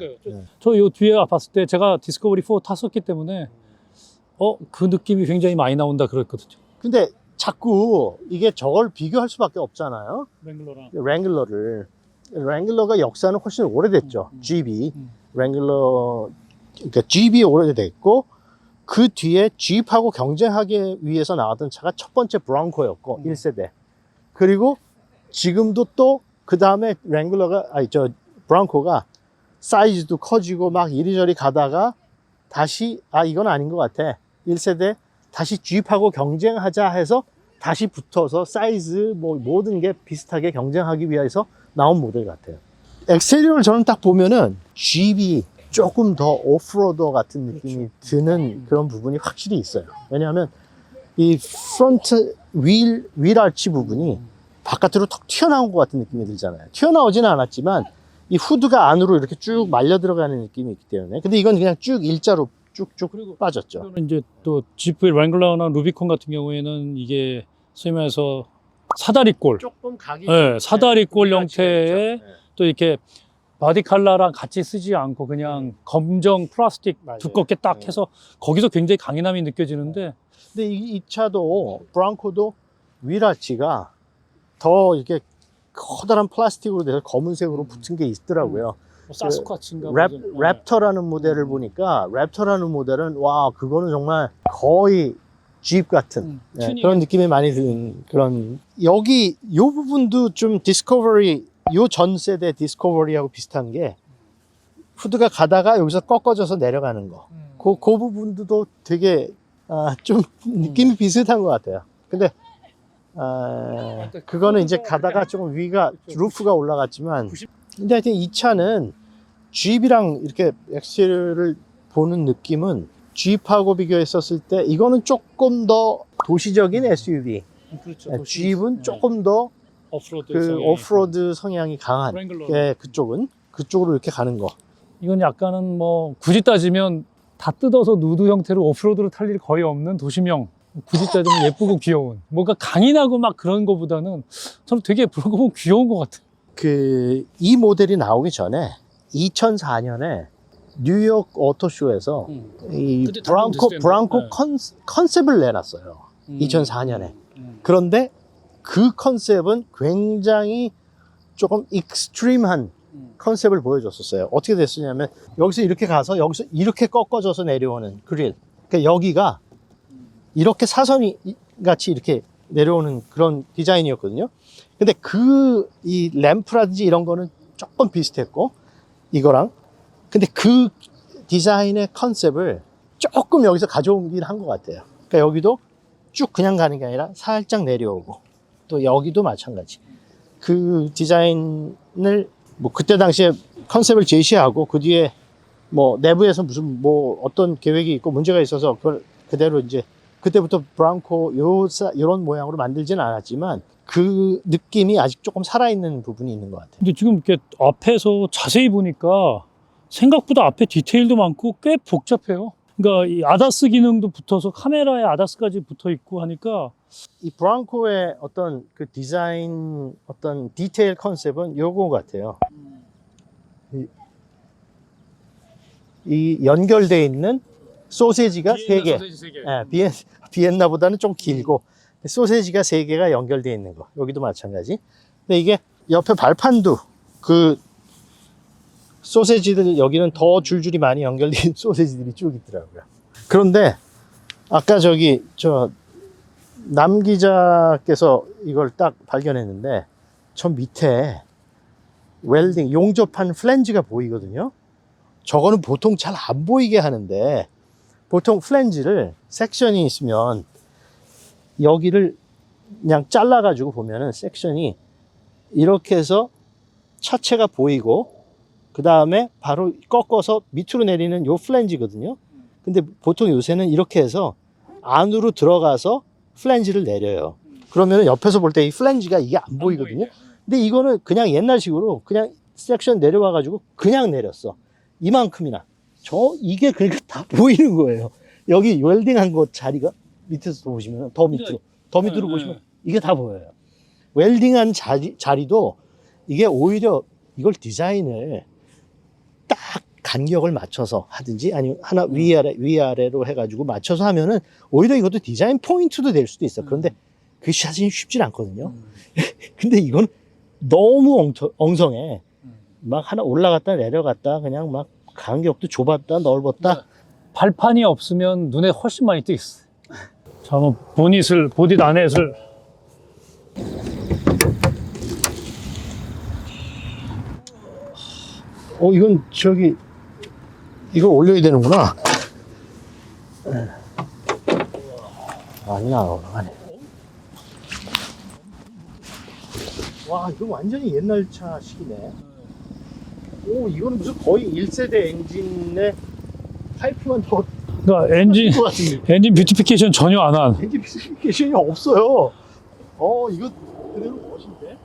저 요 뒤에 봤을 때 제가 디스커버리 4 탔었기 때문에 그 느낌이 굉장히 많이 나온다 그랬거든요. 근데 자꾸 이게 저걸 비교할 수밖에 없잖아요. 랭글러랑. 랭글러가 역사는 훨씬 오래됐죠. G이 랭글러 그러니까 G이 오래됐고 그 뒤에 G하고 경쟁하기 위해서 나왔던 차가 첫 번째 브라운코였고 1세대. 그리고 지금도 또 그 다음에 브라운코가 사이즈도 커지고 막 이리저리 가다가 다시 이건 아닌 것 같아. 1세대 다시 G하고 경쟁하자 해서 다시 붙어서 사이즈 뭐 모든 게 비슷하게 경쟁하기 위해서 나온 모델 같아요. 엑스테리어를 저는 딱 보면은 G이 조금 더 오프로더 같은 느낌이 드는 그런 부분이 확실히 있어요. 왜냐하면 이 프론트 휠 아치 부분이 바깥으로 턱 튀어나온 것 같은 느낌이 들잖아요. 튀어나오지는 않았지만 이 후드가 안으로 이렇게 쭉 말려 들어가는 느낌이 있기 때문에. 근데 이건 그냥 쭉 일자로 쭉쭉 빠졌죠. 그리고 이제 또 지프 랭글러나 루비콘 같은 경우에는 이게 소위 말해서 사다리꼴, 조금 각이 사다리꼴 형태의 또 이렇게 바디 컬러랑 같이 쓰지 않고 그냥 검정 플라스틱 맞아요. 두껍게 딱 해서 거기서 굉장히 강인함이 느껴지는데 근데 이 차도 브라운코도 휠 아치가 더 이렇게 커다란 플라스틱으로 돼서 검은색으로 붙은 게 있더라고요. 뭐 사스쿼치인가 랩터라는 모델을 보니까 랩터라는 모델은 와 그거는 정말 거의 집 같은 그런 느낌이 많이 드는 그런 여기 요 부분도 좀 디스커버리 요 전 세대 디스커버리하고 비슷한 게 후드가 가다가 여기서 꺾어져서 내려가는 거. 그 부분도 되게 좀 느낌이 비슷한 것 같아요. 근데 그거는 이제 가다가 조금 위가 루프가 올라갔지만 근데 하여튼 이 차는 Jeep이랑 이렇게 엑셀을 보는 느낌은 Jeep하고 비교했었을 때 이거는 조금 더 도시적인 SUV. 그렇죠. Jeep은 조금 더 오프로드 그 성향이 오프로드 성향이 강한 랭글러. 그쪽으로 이렇게 가는 거. 이건 약간은 뭐 굳이 따지면 다 뜯어서 누드 형태로 오프로드로 탈 일이 거의 없는 도시명. 굳이 따지면 예쁘고 귀여운. 뭔가 강인하고 막 그런 거보다는 저는 되게 그런 거 보면 귀여운 것 같아요. 이 모델이 나오기 전에 2004년에 뉴욕 오토쇼에서 이 그때 다른 브랑코 네. 컨셉을 내놨어요. 2004년에. 그런데 그 컨셉은 굉장히 조금 익스트림한 컨셉을 보여줬었어요. 어떻게 됐었냐면 여기서 이렇게 가서 여기서 이렇게 꺾어져서 내려오는 그릴. 그러니까 여기가 이렇게 사선이 같이 이렇게 내려오는 그런 디자인이었거든요. 근데 이 램프라든지 이런 거는 조금 비슷했고 이거랑 근데 그 디자인의 컨셉을 조금 여기서 가져오긴 한 것 같아요. 그러니까 여기도 쭉 그냥 가는 게 아니라 살짝 내려오고 또 여기도 마찬가지. 그 디자인을 뭐 그때 당시에 컨셉을 제시하고 그 뒤에 뭐 내부에서 무슨 뭐 어떤 계획이 있고 문제가 있어서 그걸 그대로 이제 그때부터 브랑코 요런 모양으로 만들지는 않았지만 그 느낌이 아직 조금 살아있는 부분이 있는 것 같아요. 근데 지금 이렇게 앞에서 자세히 보니까 생각보다 앞에 디테일도 많고 꽤 복잡해요. 그러니까 이 아다스 기능도 붙어서 카메라에 아다스까지 붙어 있고 하니까 이 브랑코의 어떤 그 디자인 어떤 디테일 컨셉은 요거 같아요. 이 연결되어 있는 소세지가 3개. 비엔나보다는 좀 길고 소세지가 3개가 연결되어 있는 거. 여기도 마찬가지. 근데 이게 옆에 발판도 그 소세지들 여기는 더 줄줄이 많이 연결된 소세지들이 쭉 있더라고요. 그런데 아까 남 기자께서 이걸 딱 발견했는데 저 밑에 웰딩 용접한 플랜지가 보이거든요. 저거는 보통 잘 안 보이게 하는데 보통 플랜지를 섹션이 있으면 여기를 그냥 잘라 가지고 보면은 섹션이 이렇게 해서 차체가 보이고 그 다음에 바로 꺾어서 밑으로 내리는 요 플랜지거든요. 근데 보통 요새는 이렇게 해서 안으로 들어가서 플랜지를 내려요. 그러면 옆에서 볼 때 이 플랜지가 이게 안 보이거든요. 근데 이거는 그냥 옛날식으로 그냥 섹션 내려와 가지고 그냥 내렸어. 이만큼이나. 이게 그러니까 다 보이는 거예요. 여기 웰딩한 거 자리가 밑에서 보시면 더 밑으로 보시면 이게 다 보여요. 웰딩한 자리도 이게 오히려 이걸 디자인을 딱 간격을 맞춰서 하든지 아니면 하나 위아래로 해가지고 맞춰서 하면은 오히려 이것도 디자인 포인트도 될 수도 있어. 그런데 그 사진이 쉽진 않거든요. 근데 이건 너무 엉성해. 막 하나 올라갔다 내려갔다 그냥 막 간격도 좁았다 넓었다. 발판이 없으면 눈에 훨씬 많이 띄겠어. 자, 한번 보닛 안에를 이건 이거 올려야 되는구나. 아니야, 올라가네. 와, 이거 완전히 옛날 차식이네. 이거는 무슨 거의 1세대 엔진의 파이프만 더 그러니까 엔진 뷰티피케이션 전혀 안 한. 엔진 뷰티피케이션이 없어요. 이거 그대로 멋인데?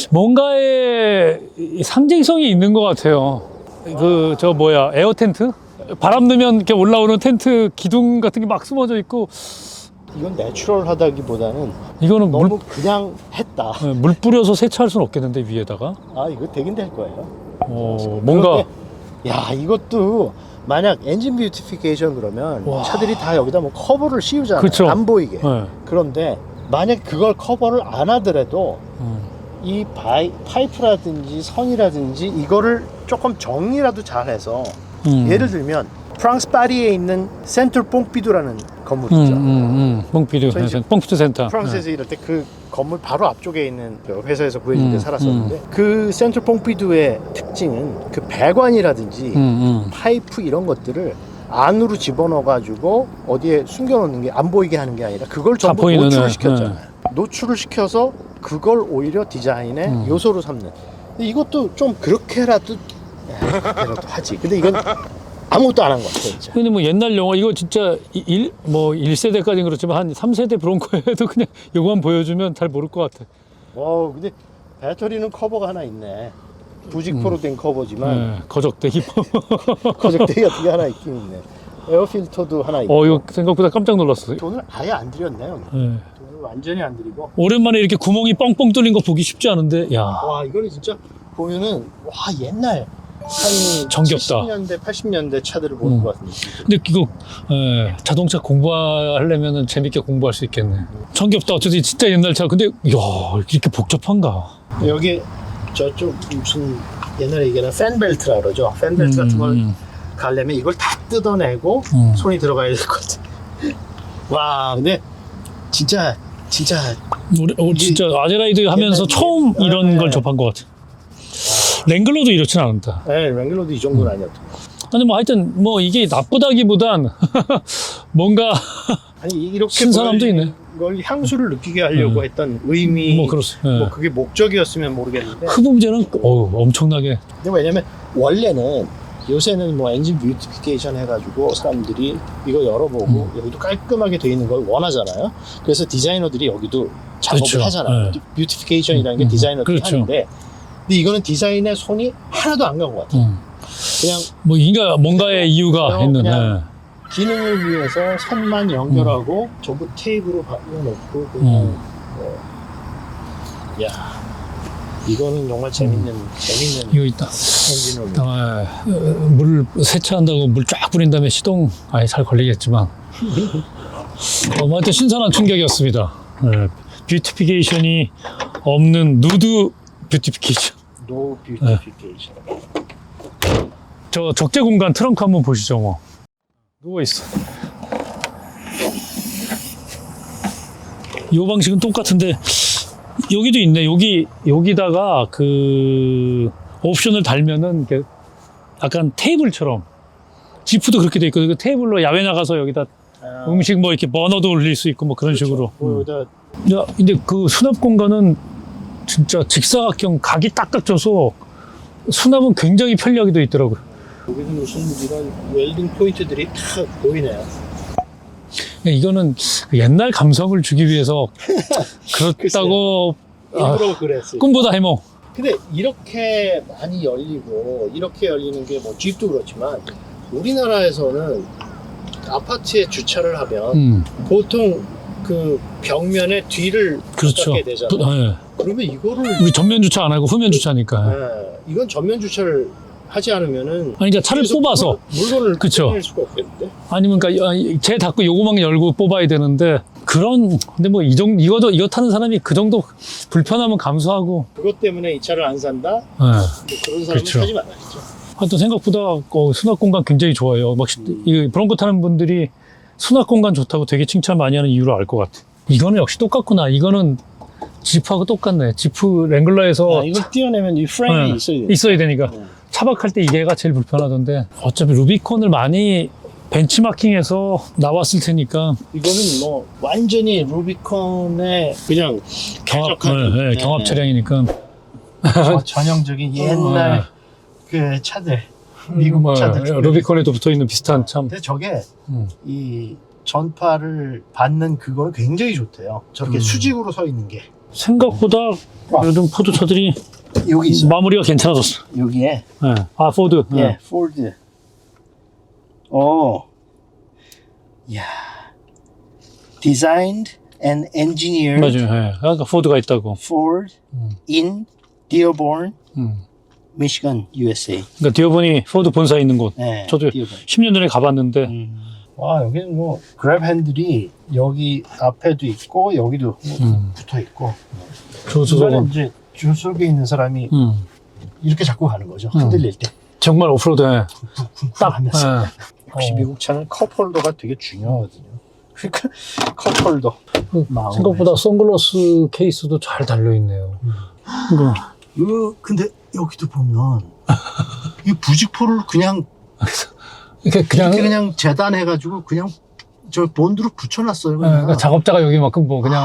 뭔가의 상징성이 있는 것 같아요. 에어 텐트? 바람 넣으면 이렇게 올라오는 텐트 기둥 같은 게 막 숨어져 있고. 이건 내추럴하다기보다는 이거는 너무 그냥 했다. 물 뿌려서 세차할 수는 없겠는데 위에다가. 이거 되긴 될 거예요. 뭔가. 야, 이것도 만약 엔진 뷰티피케이션 그러면 차들이 다 여기다 뭐 커버를 씌우잖아요. 그쵸. 안 보이게. 네. 그런데 만약 그걸 커버를 안 하더라도 이 파이프라든지 선이라든지 이거를 조금 정리라도 잘해서 예를 들면 프랑스 파리에 있는 센터 뽕피두라는 건물 있죠. 뽕피두 저희 집 뽕피두 센터. 프랑스에서 이럴 때 그 건물 바로 앞쪽에 있는 그 회사에서 구해줄 때 살았었는데 그 센터 뽕피두의 특징은 그 배관이라든지 파이프 이런 것들을 안으로 집어넣어가지고 어디에 숨겨놓는 게 안 보이게 하는 게 아니라 그걸 전부 보이는, 노출을 시켰잖아요. 노출을 시켜서 그걸 오히려 디자인의 요소로 삼는. 근데 이것도 좀 그렇게라도 하지. 근데 이건 아무것도 안 한 것 같아 진짜. 근데 뭐 옛날 영화 이거 진짜 1세대까지는 그렇지만 한 3세대 브론코에도 그냥 이거만 보여주면 잘 모를 것 같아. 근데 배터리는 커버가 하나 있네. 부직포로 된 커버지만 거적대기. 거적대기 같은 게 하나 있긴 있네. 에어 필터도 하나 있고. 이거 생각보다 깜짝 놀랐어. 돈을 아예 안 들였네요. 돈을 완전히 안 들이고. 오랜만에 이렇게 구멍이 뻥뻥 뚫린 거 보기 쉽지 않은데, 야. 와, 이거는 진짜 보면은 옛날 한 정겹다. 70년대, 80년대 차들을 보는 것 같은 느낌. 근데 이거 자동차 공부하려면 재밌게 공부할 수 있겠네. 정겹다. 어쨌든 진짜 옛날 차. 근데 야 이렇게 복잡한가? 여기 저쪽 무슨 옛날에 얘기하는 팬벨트라 그러죠. 팬벨트 같은 걸 가려면 이걸 다 뜯어내고 손이 들어가야 될 것 같아. 와, 근데 진짜 우리 진짜 아제라이드 하면서 처음 이런 걸 접한 것 같아. 랭글러도 이렇진 않았다. 네, 랭글러도 이 정도는 아니었던 것 같아. 근데 뭐 하여튼 뭐 이게 나쁘다기보단 뭔가 아니 이렇게 신선함도 있네. 걸 향수를 느끼게 하려고 했던 의미 뭐 그렇습니다. 뭐 그게 목적이었으면 모르겠는데 흡음재는 엄청나게. 근데 왜냐면 원래는 요새는 뭐 엔진 뷰티피케이션 해가지고 사람들이 이거 열어보고 여기도 깔끔하게 돼 있는 걸 원하잖아요. 그래서 디자이너들이 여기도 작업을 그렇죠. 하잖아요. 뷰티피케이션이라는 게 디자이너들이 그렇죠. 하는데 근데 이거는 디자인에 손이 하나도 안 간 것 같아요. 그냥 뭐 뭔가의 이유가 있는. 그냥 기능을 위해서 선만 연결하고 전부 테이프로 박아놓고 그냥 야 이거는 정말 재밌는 이거 있다. 엔진으로 물 세차한다고 물 쫙 뿌린 다음에 시동 아예 잘 걸리겠지만 하여튼 신선한 충격이었습니다. 뷰티피케이션이 없는 누드 뷰티피케이션. 노 뷰티피케이션. 저 적재 공간 트렁크 한번 보시죠. 뭐 누워있어. 이 방식은 똑같은데 여기도 있네. 여기다가 그 옵션을 달면은 이렇게 약간 테이블처럼 지프도 그렇게 돼 있고 그 테이블로 야외 나가서 여기다 음식 뭐 이렇게 버너도 올릴 수 있고 뭐 그런 식으로. 야, 근데 그 수납 공간은 진짜 직사각형 각이 딱딱 져서 수납은 굉장히 편리하게 돼 있더라고요. 여기는 무슨 이런 웰딩 포인트들이 다 보이네요. 이거는 옛날 감성을 주기 위해서 그렇다고 일부러 그랬어요. 꿈보다 해몽. 근데 이렇게 많이 열리고 이렇게 열리는 게 뭐 집도 그렇지만 우리나라에서는 아파트에 주차를 하면 보통 그 벽면에 뒤를 그렇죠. 닦게 되잖아요. 네. 그러면 이거를 우리 전면 주차 안 하고 후면 주차니까. 이건 전면 주차를 하지 않으면은 아니, 그러니까 차를 뽑아서. 물건을 그쵸. 꺼낼 수가 없겠는데. 아니면 그러니까 제 닫고 요거만 열고 뽑아야 되는데 근데 뭐 이거 타는 사람이 그 정도 불편함은 감수하고. 그것 때문에 이 차를 안 산다? 네. 뭐 그런 사람은 그렇죠. 사지 말아야죠. 하여튼 생각보다 수납 공간 굉장히 좋아요. 막 이 브론코 타는 분들이 수납 공간 좋다고 되게 칭찬 많이 하는 이유를 알 것 같아. 이거는 역시 똑같구나. 이거는 지프하고 똑같네. 지프 랭글러에서 이걸 띄워내면 이 프레임이 있어야 되니까. 차박할 때 이게가 제일 불편하던데 어차피 루비콘을 많이 벤치마킹해서 나왔을 테니까 이거는 뭐 완전히 루비콘의 그냥 경합 차량이니까 전형적인 옛날 그 차들 미국 차들 루비콘에도 붙어있는 비슷한 참. 근데 저게 이 전파를 받는 그거는 굉장히 좋대요. 저렇게 수직으로 서 있는 게 생각보다 요즘 포드 차들이 여기 있어. 마무리가 괜찮아졌어. 여기에 포드. 포드. 야, designed and engineered. 맞아요. 아까 포드가 있다고. Ford in Dearborn, Michigan, USA. 그러니까 디어본이 포드 본사에 있는 곳. 네, 저도 Dearborn. 10년 전에 가봤는데. 와, 여기는 뭐 그랩 핸들이 여기 앞에도 있고 여기도 붙어 있고. 저거 이거는 이제 조석에 있는 사람이 이렇게 자꾸 가는 거죠. 흔들릴 때. 정말 오프로드에 딱 하면서. 예. 역시 미국 차는 컵홀더가 되게 중요하거든요. 그러니까 컵홀더. 생각보다 선글라스 케이스도 잘 달려있네요. 근데 여기도 보면 이 부직포를 그냥 이렇게 그냥 재단해가지고 그냥 저 본드로 붙여놨어요. 그냥. 그러니까 작업자가 여기만큼 뭐 그냥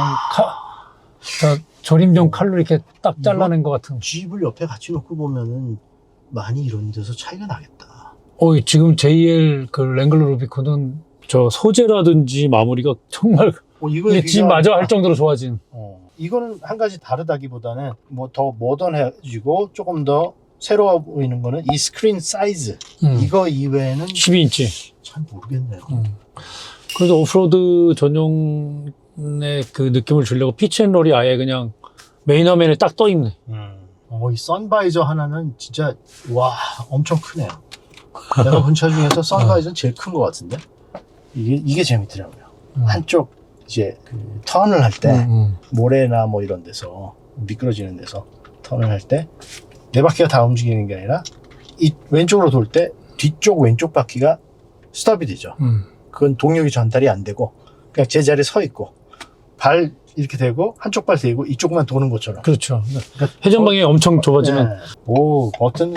조림용 칼로 이렇게 딱 잘라낸 것 같은. G을 옆에 같이 놓고 보면은 많이 이런 데서 차이가 나겠다. 지금 JL 그 랭글러 루비콘은 저 소재라든지 마무리가 정말 집 마저 할 정도로 좋아진. 이거는 한 가지 다르다기보다는 뭐 더 모던해지고 조금 더 새로워 보이는 거는 이 스크린 사이즈. 이거 이외에는 12인치. 잘 모르겠네요. 그래서 오프로드 전용의 그 느낌을 주려고 피치앤롤이 아예 그냥 메인 화면에 딱 떠 있네. 이 선바이저 하나는 진짜 와 엄청 크네요. 내가 본 차 중에서 선바이저는 제일 큰 것 같은데 이게 재밌더라고요. 한쪽 이제 그 턴을 할 때 모래나 뭐 이런 데서 미끄러지는 데서 턴을 할 때 네 바퀴가 다 움직이는 게 아니라 이 왼쪽으로 돌 때 뒤쪽 왼쪽 바퀴가 스톱이 되죠. 그건 동력이 전달이 안 되고 그냥 제자리에 서 있고 발 이렇게 대고 한쪽 발 대고 이쪽만 도는 것처럼. 그렇죠. 회전방이 엄청 좁아지면. 네. 오 버튼은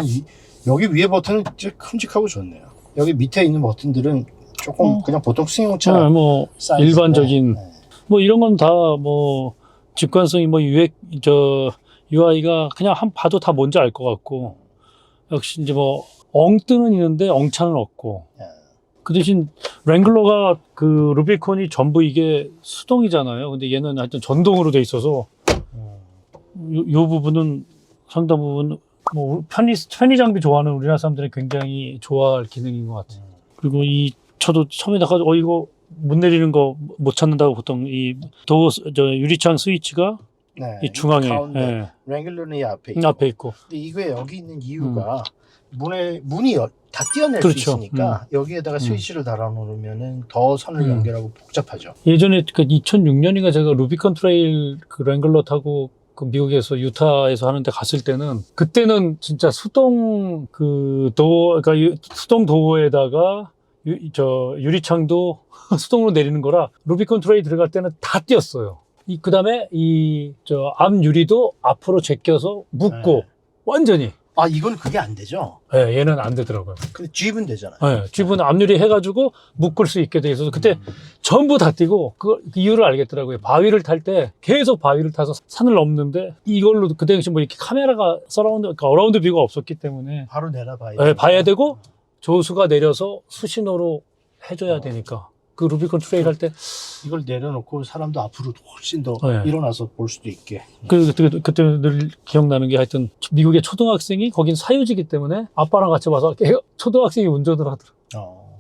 여기 위에 버튼은 진짜 큼직하고 좋네요. 여기 밑에 있는 버튼들은 조금 그냥 보통 승용차 뭐 사이즈인데. 일반적인 네. 뭐 이런 건 다 뭐 직관성이 뭐 UI가 그냥 한 봐도 다 뭔지 알 것 같고 역시 이제 뭐 엉뜨는 있는데 엉차는 없고. 그 대신 랭글러가 그 루비콘이 전부 이게 수동이잖아요. 근데 얘는 하여튼 전동으로 돼 있어서 요 부분은 상당 부분 뭐 편의 장비 좋아하는 우리나라 사람들은 굉장히 좋아할 기능인 것 같아요. 그리고 이 저도 처음에 나가서 이거 못 내리는 거 못 찾는다고 보통 저 유리창 스위치가 네, 이 중앙에 가운데 랭글러는 이 앞에 있고. 앞에 있고. 근데 이거에 여기 있는 이유가 문이 다 띄어낼 그렇죠. 수 있으니까 여기에다가 스위치를 달아놓으면은 더 선을 연결하고 복잡하죠. 예전에 그 2006년인가 제가 루비콘 트레일 그 랭글러 타고 그 미국에서 유타에서 하는데 갔을 때는 그때는 진짜 수동 그러니까 수동 도어에다가 유리창도 수동으로 내리는 거라 루비콘 트레일 들어갈 때는 다 띄었어요. 그 다음에 앞 유리도 앞으로 제껴서 묶고 완전히. 이건 그게 안 되죠? 네, 얘는 안 되더라고요. 근데 G은 되잖아요. 네, G는 앞유리 해가지고 묶을 수 있게 돼 있어서 그때 전부 다 띄고 그 이유를 알겠더라고요. 바위를 탈 때 계속 바위를 타서 산을 넘는데 이걸로 그 당시 뭐 이렇게 카메라가 그러니까 어라운드 뷰가 없었기 때문에 바로 내려봐야 네, 봐야 되고 조수가 내려서 수신호로 해줘야 되니까 그 루비콘 트레일 할 때 이걸 내려놓고 사람도 앞으로 훨씬 더 네. 일어나서 볼 수도 있게. 그때 늘 기억나는 게 하여튼 미국의 초등학생이 거긴 사유지기 때문에 아빠랑 같이 와서 초등학생이 운전을 하더라고요.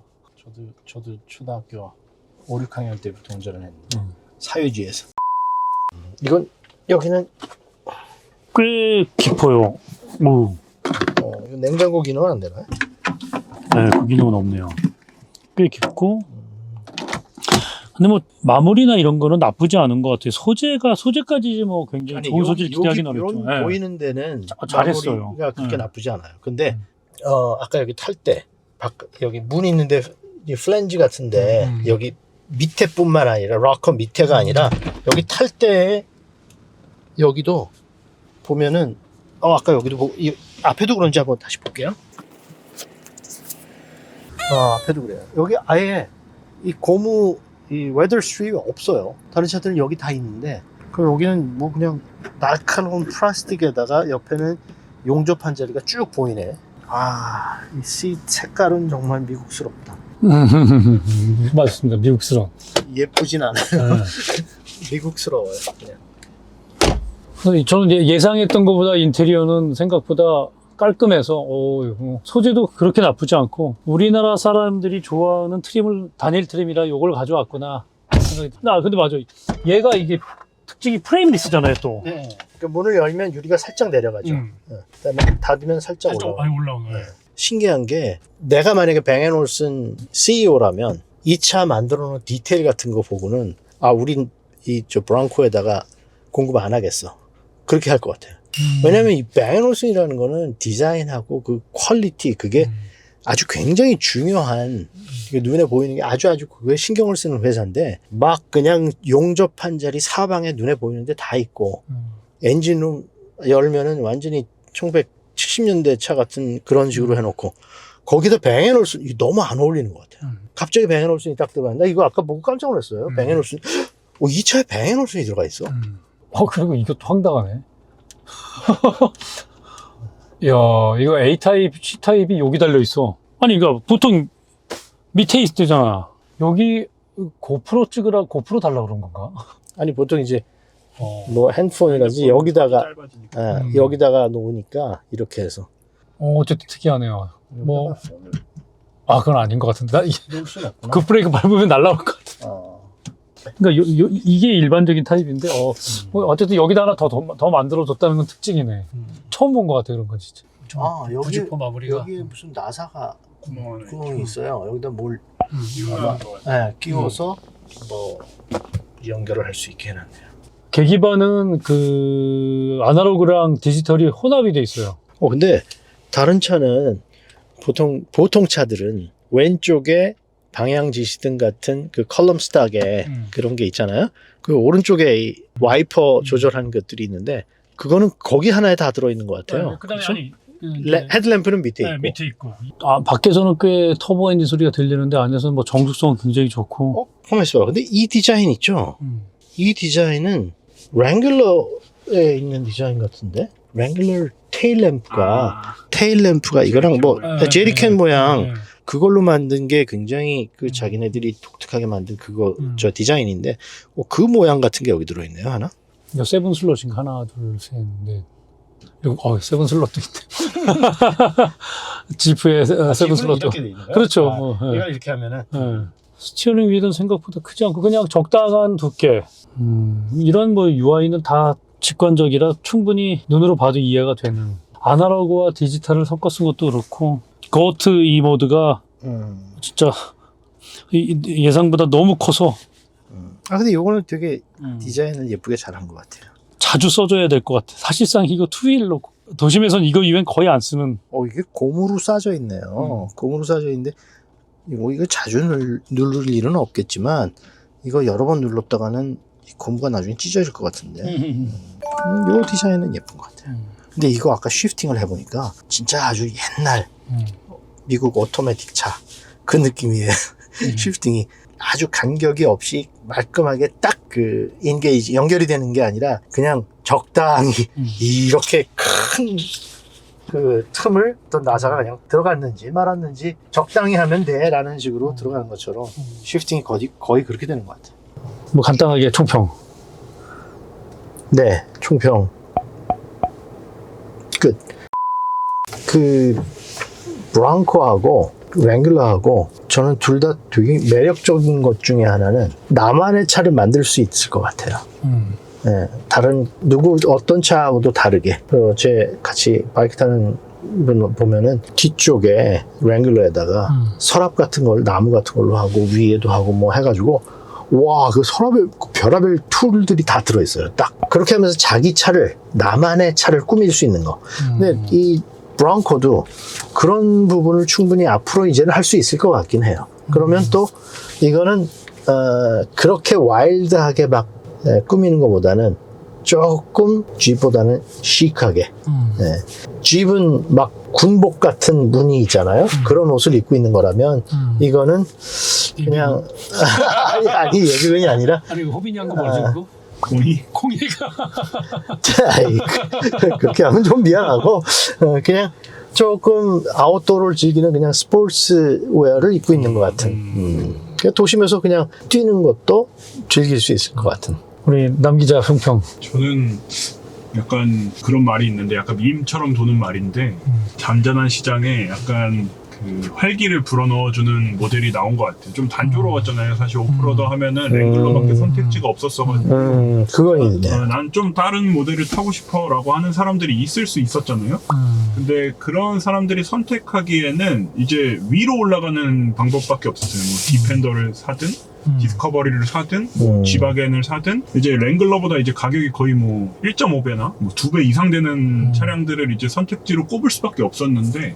저도 초등학교 5, 6학년 때부터 운전을 했는데 사유지에서. 이건 여기는 꽤 깊어요. 이거 냉장고 기능은 안 되나요? 네, 그 기능은 없네요. 꽤 깊고. 근데 뭐 마무리나 이런 거는 나쁘지 않은 것 같아요. 소재까지 뭐 굉장히 좋은 소재를 기대하기는 어렵죠. 이런 보이는 데는 잘했어요. 마무리가 그렇게 나쁘지 않아요. 근데 아까 여기 탈 때 여기 문 있는데 이 플랜지 같은데 여기 밑에뿐만 아니라 락커 밑에가 아니라 여기 탈 때 여기도 보면은 아까 여기도 앞에도 그런지 한번 다시 볼게요. 앞에도 그래요. 여기 아예 이 고무 이 웨더 스트립이 없어요. 다른 차들은 여기 다 있는데 여기는 뭐 그냥 날카로운 플라스틱에다가 옆에는 용접한 자리가 쭉 보이네. 이 시트 색깔은 정말 미국스럽다. 맞습니다. 미국스러운. 예쁘진 않아요. 미국스러워요. 그냥. 저는 예상했던 것보다 인테리어는 생각보다 깔끔해서 소재도 그렇게 나쁘지 않고 우리나라 사람들이 좋아하는 단일 트림이라 이걸 가져왔구나 생각이. 근데 맞아. 얘가 이게 특징이 프레임리스잖아요 또. 네. 그러니까 문을 열면 유리가 살짝 내려가죠. 그다음에 닫으면 살짝 올라와요. 네. 신기한 게 내가 만약에 뱅앤올슨 CEO라면 이 차 만들어 놓은 디테일 같은 거 보고는 우린 저 브랑코에다가 공급 안 하겠어. 그렇게 할 것 같아요. 왜냐면 이 뱅앤올슨이라는 거는 디자인하고 그 퀄리티 그게 아주 굉장히 중요한 이게 눈에 보이는 게 아주 그거에 신경을 쓰는 회사인데 막 그냥 용접한 자리 사방에 눈에 보이는데 다 있고 엔진룸 열면은 완전히 1970년대 차 같은 그런 식으로 해놓고 거기다 뱅앤올슨 이게 너무 안 어울리는 것 같아요. 갑자기 뱅앤올슨이 딱 들어간다. 이거 아까 보고 깜짝 놀랐어요. 뱅앤올슨. 이 차에 뱅앤올슨이 들어가 있어. 그리고 이것도 황당하네. 야, 이거 A타입, C타입이 여기 달려있어. 아니, 이거 보통 밑에 있잖아. 여기 고프로 찍으라 고프로 달라 그런 건가? 아니 보통 이제 뭐 핸드폰이라든지 여기다가 짧아지니까. 여기다가 놓으니까 이렇게 해서 어쨌든 특이하네요. 뭐, 그건 아닌 것 같은데. 나 놓을 수는 없구나. 그 브레이크 밟으면 날라올 것 같아. 그러니까 이게 일반적인 타입인데, 뭐 어쨌든 여기다 하나 더 만들어줬다는 건 특징이네. 처음 본 것 같아, 그런 건 진짜. 여기 마무리가. 여기에 무슨 나사가 구멍이 구멍이 있어요. 여기다 뭘 유명한 거 같아요. 끼워서 뭐 연결을 할 수 있게 해놨네요. 계기판은 그 아날로그랑 디지털이 혼합이 돼 있어요. 근데 다른 차는 보통 차들은 왼쪽에 방향 지시등 같은 그 컬럼 스탁에 그런 게 있잖아요. 그 오른쪽에 이 와이퍼 조절하는 것들이 있는데 그거는 거기 하나에 다 들어있는 것 같아요. 그다음에 그렇죠? 아니 헤드램프는 밑에 있고. 밑에 있고. 밖에서는 꽤 터보 엔진 소리가 들리는데 안에서는 뭐 정숙성은 굉장히 좋고. 가만 있어봐. 근데 이 디자인 있죠? 이 디자인은 랭글러에 있는 디자인 같은데? 랭글러 테일램프가 이거랑 뭐 제리캔 모양 그걸로 만든 게 굉장히 그 자기네들이 독특하게 만든 그거 저 디자인인데 그 모양 같은 게 여기 들어있네요. 하나? 이거 세븐 슬롯인가? 하나, 둘, 셋, 넷. 이거 세븐 슬롯도 있대. 지프에 세븐 슬롯도. 그렇죠. 얘가 이렇게 하면은 스티어링 휠은 생각보다 크지 않고 그냥 적당한 두께. 이런 뭐 UI는 다 직관적이라 충분히 눈으로 봐도 이해가 되는. 아날로그와 디지털을 섞어 쓴 것도 그렇고 고트 이 모드가 진짜 예상보다 너무 커서 근데 이거는 되게 디자인을 예쁘게 잘한 것 같아요. 자주 써줘야 될 것 같아. 사실상 이거 투휠로 도심에선 이거 이외엔 거의 안 쓰는. 이게 고무로 싸져 있네요. 고무로 싸져 있는데 이거 자주 누를 일은 없겠지만 이거 여러 번 눌렀다가는 이 고무가 나중에 찢어질 것 같은데 이 디자인은 예쁜 것 같아요. 근데 이거 아까 쉬프팅을 해보니까 진짜 아주 옛날 미국 오토매틱 차 그 느낌이에요. 쉬프팅이 아주 간격이 없이 말끔하게 딱 그 인게이지 연결이 되는 게 아니라 그냥 적당히 이렇게 큰 그 틈을 또 나사가 그냥 들어갔는지 말았는지 적당히 하면 돼 라는 식으로 들어가는 것처럼 쉬프팅이 거의 그렇게 되는 것 같아요. 뭐 간단하게 총평. 네, 총평 끝. 그 브랑코하고 랭글러하고 저는 둘 다 되게 매력적인 것 중에 하나는 나만의 차를 만들 수 있을 것 같아요. 네, 다른 어떤 차하고도 다르게. 제 같이 바이크 타는 분 보면은 뒤쪽에 랭글러에다가 서랍 같은 걸 나무 같은 걸로 하고 위에도 하고 뭐 해가지고 와, 그 서랍에 별의별 툴들이 다 들어있어요. 딱 그렇게 하면서 자기 차를 나만의 차를 꾸밀 수 있는 거. 근데 이 브랑코도 그런 부분을 충분히 앞으로 이제는 할 수 있을 것 같긴 해요. 그러면 또 이거는 그렇게 와일드하게 막 꾸미는 것보다는 조금 G보다는 시크하게. G은 막 군복 같은 무늬 있잖아요. 그런 옷을 입고 있는 거라면 이거는 그냥 아니 예비군이 아니라 아니 호빈이 한 거 뭐지 그거? 콩이가 그렇게 하면 좀 미안하고 그냥 조금 아웃도어를 즐기는 그냥 스포츠 웨어를 입고 있는 것 같은 그냥 도심에서 그냥 뛰는 것도 즐길 수 있을 것 같은. 우리 남 기자 평평. 저는 약간 그런 말이 있는데 약간 밈처럼 도는 말인데 잠잠한 시장에 약간 그 활기를 불어넣어주는 모델이 나온 것 같아요. 좀 단조로웠잖아요. 사실 오프로더 하면은 랭글러밖에 선택지가 없었어가지고 그건 있네. 난 좀 다른 모델을 타고 싶어라고 하는 사람들이 있을 수 있었잖아요. 근데 그런 사람들이 선택하기에는 이제 위로 올라가는 방법밖에 없었어요. 뭐 디펜더를 사든 디스커버리를 사든 G바겐을 사든 이제 랭글러보다 이제 가격이 거의 뭐 1.5배나 뭐 2배 이상 되는 차량들을 이제 선택지로 꼽을 수밖에 없었는데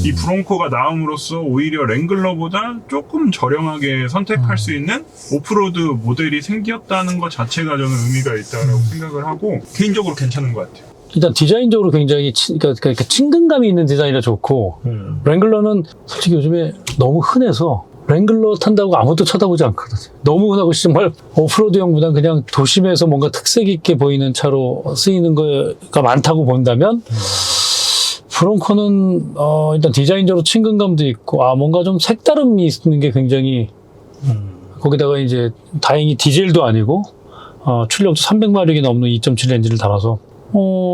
이 브롱코가 나옴으로써 오히려 랭글러보다 조금 저렴하게 선택할 수 있는 오프로드 모델이 생겼다는 것 자체가 저는 의미가 있다고 생각을 하고 개인적으로 괜찮은 것 같아요. 일단 디자인적으로 굉장히 그러니까 친근감이 있는 디자인이라 좋고 랭글러는 솔직히 요즘에 너무 흔해서 랭글러 탄다고 아무도 쳐다보지 않거든요. 너무 흔하고 정말 오프로드용보다 그냥 도심에서 뭔가 특색 있게 보이는 차로 쓰이는 거가 많다고 본다면 브롱코는 일단 디자인적으로 친근감도 있고 뭔가 좀 색다름이 있는 게 굉장히 거기다가 이제 다행히 디젤도 아니고 출력도 300마력이 넘는 2.7 엔진을 달아서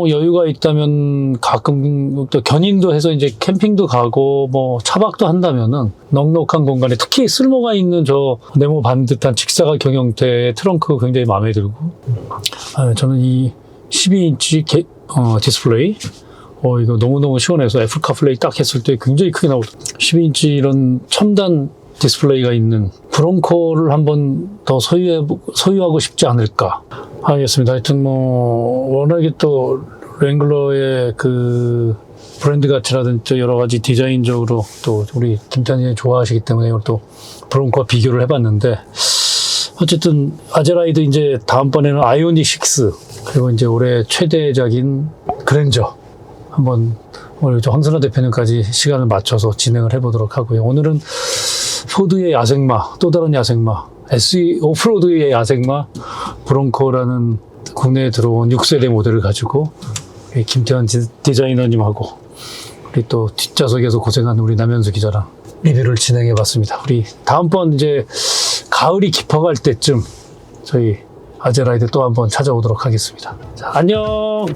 여유가 있다면 가끔 또 견인도 해서 이제 캠핑도 가고 뭐 차박도 한다면은 넉넉한 공간에 특히 쓸모가 있는 저 네모 반듯한 직사각 경형태의 트렁크가 굉장히 마음에 들고 저는 이 12인치 디스플레이 이거 너무너무 시원해서 애플 카플레이 딱 했을 때 굉장히 크게 나오고 12인치 이런 첨단 디스플레이가 있는 브롱코를 한번 더 소유하고 싶지 않을까 하겠습니다. 하여튼 워낙에 또 랭글러의 그 브랜드 가치라든지 여러 가지 디자인적으로 또 우리 김탄이 좋아하시기 때문에 이걸 또 브롱코와 비교를 해봤는데 어쨌든 아제라이드 이제 다음번에는 아이오닉 6 그리고 이제 올해 최대작인 그랜저 한번 오늘 황선아 대표님까지 시간을 맞춰서 진행을 해보도록 하고요. 오늘은 포드의 야생마, 또 다른 야생마, 오프로드의 야생마 브롱코라는 국내에 들어온 6세대 모델을 가지고 김태환 디자이너님하고 우리 또 뒷좌석에서 고생한 우리 남현수 기자랑 리뷰를 진행해봤습니다. 우리 다음번 이제 가을이 깊어갈 때쯤 저희 아제라이드 또 한번 찾아오도록 하겠습니다. 자, 안녕!